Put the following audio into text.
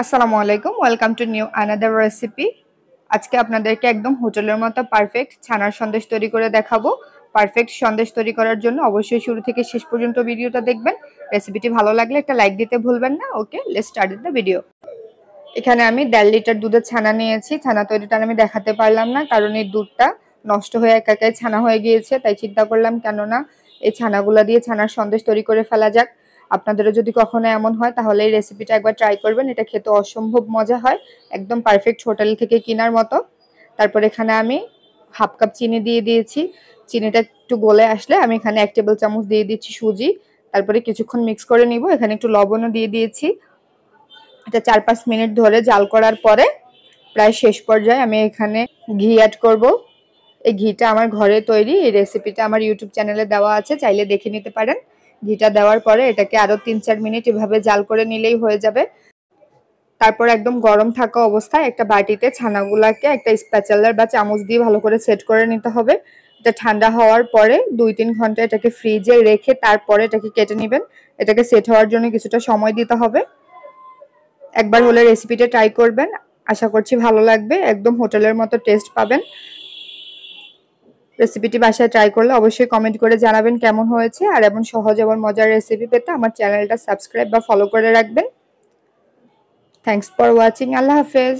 আসসালামু আলাইকুম, welcome to new another recipe. আজকে আপনাদেরকে একদম হোটেলের মতো পারফেক্ট ছানার সন্দেশ তৈরি করে দেখাবো। পারফেক্ট সন্দেশ তৈরি করার জন্য অবশ্যই শুরু থেকে শেষ পর্যন্ত ভিডিওটা দেখবেন। রেসিপিটি ভালো লাগলে একটা লাইক দিতে ভুলবেন না। ওকে, লেটস স্টার্ট দ্য ভিডিও। এখানে আমি 1.5 লিটার দুধের ছানা নিয়েছি। ছানা তৈরিটা আমি দেখাতে পারলাম না, কারণ এই দুধটা নষ্ট হয়ে একাই ছানা হয়ে গিয়েছে। তাই চিন্তা করলাম কেননা এই ছানাগুলো দিয়ে ছানার সন্দেশ তৈরি করে ফেলা যাক। আপনাদেরও যদি কখনো এমন হয় তাহলে এই রেসিপিটা একবার ট্রাই করবেন। এটা খেতে অসম্ভব মজা হয়, একদম পারফেক্ট হোটেল থেকে কেনার মতো। তারপর এখানে আমি হাফ কাপ চিনি দিয়ে দিয়েছি। চিনিটা একটু গলে আসলে আমি এখানে 1 টেবিল চামচ দিয়ে দিচ্ছি সুজি। তারপরে কিছুক্ষণ মিক্স করে নিব। এখানে একটু লবণও দিয়ে দিয়েছি। এটা 4-5 মিনিট ধরে জাল করার পরে প্রায় শেষ পর্যায়ে আমি এখানে ঘি অ্যাড করব। এই ঘিটা আমার ঘরে তৈরি। এই রেসিপিটা আমার ইউটিউব চ্যানেলে দেওয়া আছে, চাইলে দেখে নিতে পারেন। ঘিটা দেওয়ার পরে এটাকে আরো 3-4 মিনিট এভাবে জাল করে নিলেই হয়ে যাবে। তারপর একদম গরম থাকা অবস্থায় একটা বাটিতে ছানাগুলাকে একটা স্প্যাচুলার বা চামচ দিয়ে ভালো করে সেট করে নিতে হবে। এটা ঠান্ডা হওয়ার পরে 2-3 ঘন্টা এটাকে ফ্রিজে রেখে তারপরে এটাকে কেটে নেবেন। এটাকে সেট হওয়ার জন্য কিছুটা সময় দিতে হবে। একবার হলে রেসিপিটা ট্রাই করবেন, আশা করছি ভালো লাগবে। একদম হোটেলের মতো টেস্ট পাবেন। রেসিপিটি বাসায় ট্রাই করলে অবশ্যই কমেন্ট করে জানাবেন কেমন হয়েছে। আর এমন সহজ এবং মজার রেসিপি পেতে আমার চ্যানেলটা সাবস্ক্রাইব বা ফলো করে রাখবেন। Thanks for watching. আল্লাহ হাফেজ।